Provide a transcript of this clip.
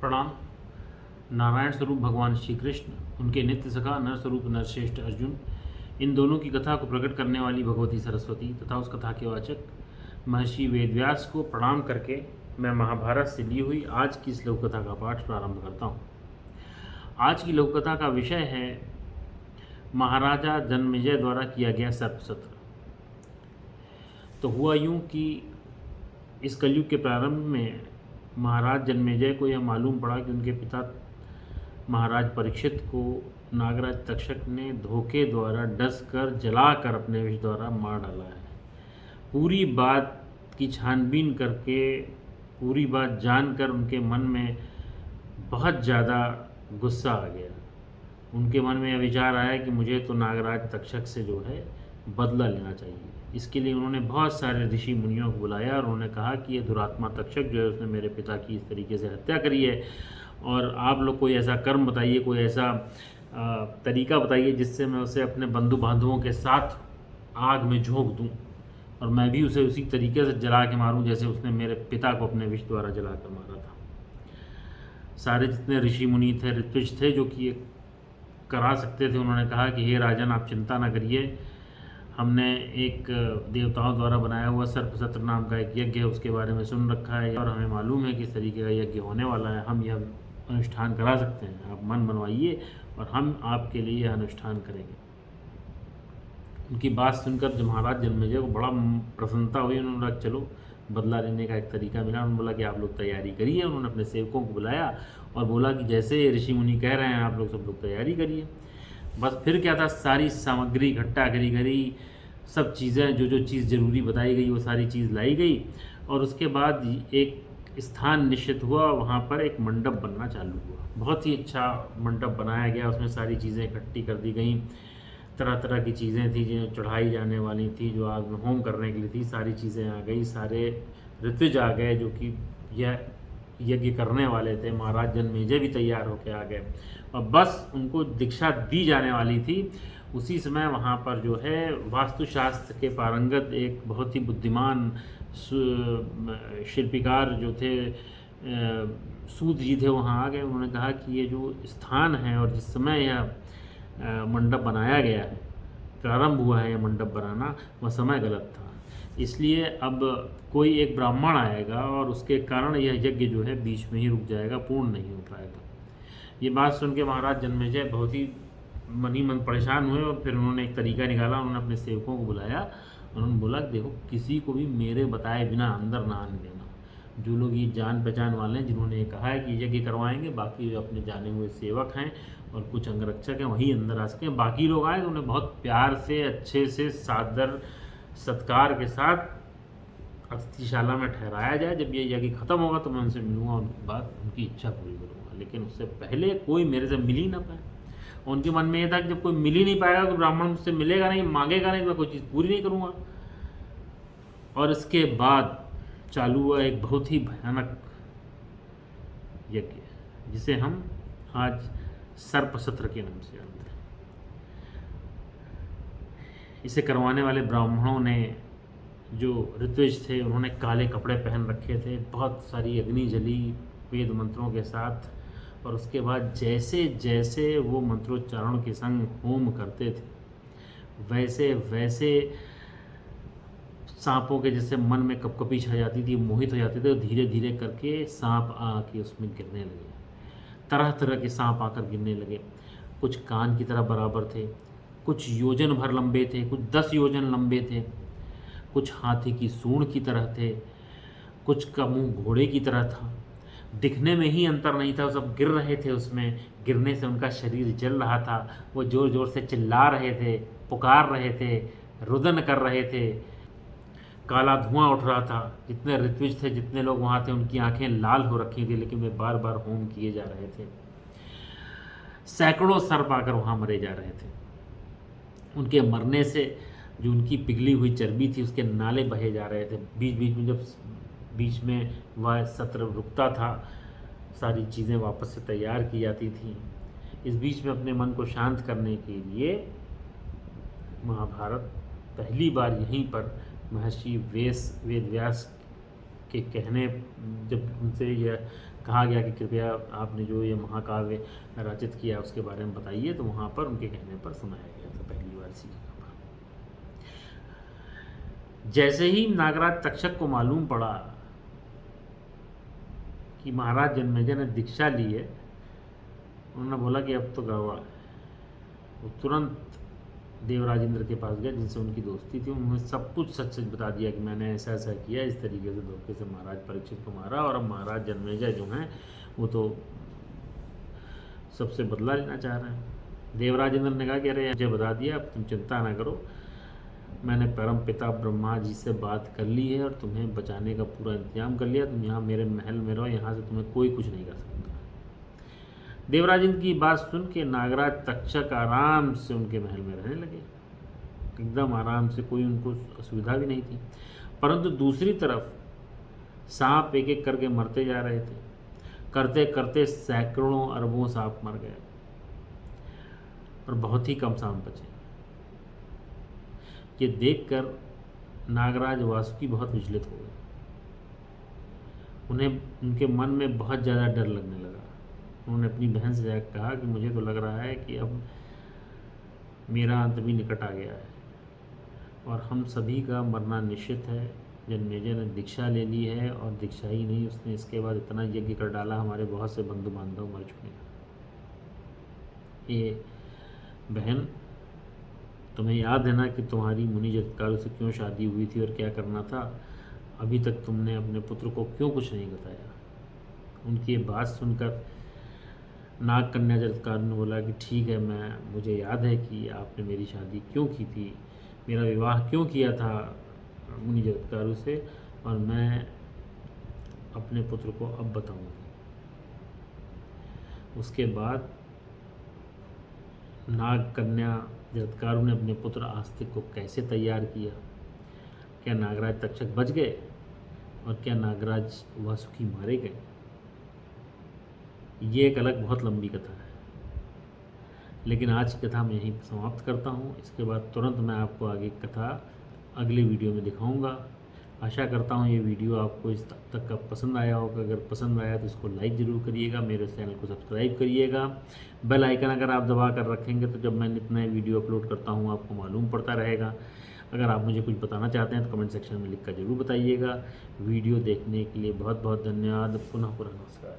प्रणाम। नारायण स्वरूप भगवान श्री कृष्ण, उनके नित्य सखा नर स्वरूप नरश्रेष्ठ अर्जुन, इन दोनों की कथा को प्रकट करने वाली भगवती सरस्वती तथा उस कथा के वाचक महर्षि वेदव्यास को प्रणाम करके मैं महाभारत से ली हुई आज की इस लघु कथा का पाठ प्रारंभ करता हूँ। आज की लघु कथा का विषय है महाराजा जन्मेजय द्वारा किया गया सर्पसत्र। तो हुआ यूँ कि इस कलयुग के प्रारंभ में महाराज जन्मेजय को यह मालूम पड़ा कि उनके पिता महाराज परीक्षित को नागराज तक्षक ने धोखे द्वारा डस कर जलाकर अपने विष द्वारा मार डाला है। पूरी बात की छानबीन करके पूरी बात जानकर उनके मन में बहुत ज़्यादा गुस्सा आ गया। उनके मन में यह विचार आया कि मुझे तो नागराज तक्षक से जो है बदला लेना चाहिए। इसके लिए उन्होंने बहुत सारे ऋषि मुनियों को बुलाया और उन्होंने कहा कि ये दुरात्मा तक्षक जो है उसने मेरे पिता की इस तरीके से हत्या करी है, और आप लोग कोई ऐसा कर्म बताइए, कोई ऐसा तरीका बताइए जिससे मैं उसे अपने बंधु बांधवों के साथ आग में झोंक दूं और मैं भी उसे उसी तरीके से जला के मारूं जैसे उसने मेरे पिता को अपने विष द्वारा जला कर मारा था। सारे जितने ऋषि मुनि थे, ऋत्विज थे जो कि ये करा सकते थे, उन्होंने कहा कि हे राजन, आप चिंता न करिए, हमने एक देवताओं द्वारा बनाया हुआ सर्पसत्र नाम का एक यज्ञ है, उसके बारे में सुन रखा है और हमें मालूम है कि इस तरीके का यज्ञ होने वाला है, हम यह अनुष्ठान करा सकते हैं। आप मन बनवाइए और हम आपके लिए यह अनुष्ठान करेंगे। उनकी बात सुनकर जब महाराज जन्मेजय को बड़ा प्रसन्नता हुई, उन्होंने कहा चलो बदला लेने का एक तरीका मिला। उन्होंने बोला कि आप लोग तैयारी करिए। उन्होंने अपने सेवकों को बुलाया और बोला कि जैसे ऋषि मुनि कह रहे हैं आप लोग सब लोग तैयारी करिए। बस फिर क्या था, सारी सामग्री इकट्ठा करी, सब चीज़ें जो चीज़ ज़रूरी बताई गई वो सारी चीज़ लाई गई और उसके बाद एक स्थान निश्चित हुआ, वहाँ पर एक मंडप बनना चालू हुआ। बहुत ही अच्छा मंडप बनाया गया, उसमें सारी चीज़ें इकट्ठी कर दी गई, तरह तरह की चीज़ें थी जो चढ़ाई जाने वाली थी, जो आग में होम करने के लिए थी, सारी चीज़ें आ गई, सारे ऋत्विज आ गए जो कि यह यज्ञ करने वाले थे। महाराज जन्मेजय भी तैयार होकर आ गए और बस उनको दीक्षा दी जाने वाली थी। उसी समय वहाँ पर जो है वास्तुशास्त्र के पारंगत एक बहुत ही बुद्धिमान शिल्पीकार जो थे सूत जी थे, वहाँ आ गए। उन्होंने कहा कि ये जो स्थान है और जिस समय यह मंडप बनाया गया है, प्रारंभ हुआ है यह मंडप बनाना, वह समय गलत था। इसलिए अब कोई एक ब्राह्मण आएगा और उसके कारण यह यज्ञ जो है बीच में ही रुक जाएगा, पूर्ण नहीं हो पाएगा। ये बात सुन के महाराज जन्मेजय बहुत ही मन ही मन परेशान हुए और फिर उन्होंने एक तरीका निकाला। उन्होंने अपने सेवकों को बुलाया, उन्होंने बोला देखो, किसी को भी मेरे बताए बिना अंदर ना आने देना। जो लोग ये जान पहचान वाले हैं जिन्होंने ये कहा है कि यज्ञ करवाएंगे, बाकी जो अपने जाने हुए सेवक हैं और कुछ अंगरक्षक हैं वही अंदर आ सकें। बाकी लोग आए तो उन्हें बहुत प्यार से, अच्छे से, सादर सत्कार के साथ अतिथिशाला में ठहराया जाए। जब ये यज्ञ खत्म होगा तो मैं उनसे मिलूंगा, उनकी बात, उनकी इच्छा पूरी करूँगा, लेकिन उससे पहले कोई मेरे से मिल ही ना पाए। उनके मन में ये था कि जब कोई मिल ही नहीं पाएगा तो ब्राह्मण मुझसे मिलेगा नहीं, मांगेगा नहीं, तो मैं कोई चीज़ पूरी नहीं करूँगा। और इसके बाद चालू हुआ एक बहुत ही भयानक यज्ञ, जिसे हम आज सर्पसत्र के नाम से जानते हैं। इसे करवाने वाले ब्राह्मणों ने, जो ऋत्विज थे, उन्होंने काले कपड़े पहन रखे थे, बहुत सारी अग्नि जली वेद मंत्रों के साथ, और उसके बाद जैसे जैसे वो मंत्रोच्चारण के संग होम करते थे वैसे वैसे सांपों के जैसे मन में कपकपी छा जाती थी, मोहित हो जाते थे, धीरे धीरे करके सांप आके उसमें गिरने लगे। तरह तरह के सांप आकर गिरने लगे। कुछ कान की तरह बराबर थे, कुछ योजन भर लंबे थे, कुछ 10 योजन लंबे थे, कुछ हाथी की सूंड की तरह थे, कुछ का मुंह घोड़े की तरह था। दिखने में ही अंतर नहीं था, सब गिर रहे थे, उसमें गिरने से उनका शरीर जल रहा था। वो ज़ोर ज़ोर से चिल्ला रहे थे, पुकार रहे थे, रुदन कर रहे थे, काला धुआं उठ रहा था। जितने ऋत्विज थे, जितने लोग वहाँ थे, उनकी आंखें लाल हो रखी थी, लेकिन वे बार बार होम किए जा रहे थे। सैकड़ों सर्प आकर वहाँ मरे जा रहे थे। उनके मरने से जो उनकी पिघली हुई चर्बी थी उसके नाले बहे जा रहे थे। बीच बीच में जब बीच में वह सत्र रुकता था, सारी चीज़ें वापस से तैयार की जाती थी। इस बीच में अपने मन को शांत करने के लिए महाभारत पहली बार यहीं पर महर्षि वेदव्यास के कहने, जब उनसे यह कहा गया कि कृपया आपने जो ये महाकाव्य रचित किया उसके बारे में बताइए, तो वहाँ पर उनके कहने पर सुनाया गया था पहली बार इसी जगह पर। जैसे ही नागराज तक्षक को मालूम पड़ा कि महाराज जन्मेजय ने दीक्षा ली है, उन्होंने बोला कि अब तो गड़बड़ है। वो तुरंत देवराज इंद्र के पास गया जिनसे उनकी दोस्ती थी, उन्होंने सब कुछ सच सच बता दिया कि मैंने ऐसा ऐसा किया, इस तरीके से धोखे से महाराज परीक्षित को मारा, और अब महाराज जन्मेजय जो हैं वो तो सबसे बदला लेना चाह रहे हैं। देवराज इंद्र ने कहा कि अरे मुझे बता दिया, अब तुम चिंता ना करो, मैंने परम पिता ब्रह्मा जी से बात कर ली है और तुम्हें बचाने का पूरा इंतजाम कर लिया, तुम यहाँ मेरे महल में रहो, यहाँ से तुम्हें कोई कुछ नहीं कर सकता। देवराज इंद्र की बात सुन के नागराज तक्षक आराम से उनके महल में रहने लगे, एकदम आराम से, कोई उनको असुविधा भी नहीं थी। परंतु दूसरी तरफ सांप एक एक करके मरते जा रहे थे, करते करते सैकड़ों अरबों सांप मर गए और बहुत ही कम सांप बचे। ये देखकर नागराज वासुकी बहुत विचलित हो गए, उन्हें उनके मन में बहुत ज़्यादा डर लगने लगा। उन्होंने अपनी बहन से जाकर कहा कि मुझे तो लग रहा है कि अब मेरा अंत भी निकट आ गया है और हम सभी का मरना निश्चित है। जन्मेजय ने दीक्षा ले ली है, और दीक्षा ही नहीं, उसने इसके बाद इतना यज्ञ कर डाला, हमारे बहुत से बंधु बांधव मर चुके हैं। ये बहन, तुम्हें याद है ना कि तुम्हारी मुनि जरत्कारु से क्यों शादी हुई थी और क्या करना था? अभी तक तुमने अपने पुत्र को क्यों कुछ नहीं बताया? उनकी ये बात सुनकर नाग कन्या जरत्कारु ने बोला कि ठीक है, मुझे याद है कि आपने मेरी शादी क्यों की थी, मेरा विवाह क्यों किया था मुनि जरत्कारु से, और मैं अपने पुत्र को अब बताऊंगी। उसके बाद नाग कन्या जरत्कारु ने अपने पुत्र आस्तिक को कैसे तैयार किया, क्या नागराज तक्षक बच गए और क्या नागराज वासुकी मारे गए, ये एक अलग बहुत लंबी कथा है। लेकिन आज की कथा मैं यहीं समाप्त करता हूँ। इसके बाद तुरंत मैं आपको आगे कथा अगले वीडियो में दिखाऊंगा। आशा करता हूँ ये वीडियो आपको इस तक का पसंद आया होगा। अगर पसंद आया तो इसको लाइक ज़रूर करिएगा, मेरे चैनल को सब्सक्राइब करिएगा, बेल आइकन अगर आप दबा कर रखेंगे तो जब मैं नित नए वीडियो अपलोड करता हूँ आपको मालूम पड़ता रहेगा। अगर आप मुझे कुछ बताना चाहते हैं तो कमेंट सेक्शन में लिख कर ज़रूर बताइएगा। वीडियो देखने के लिए बहुत बहुत धन्यवाद। पुनः नमस्कार।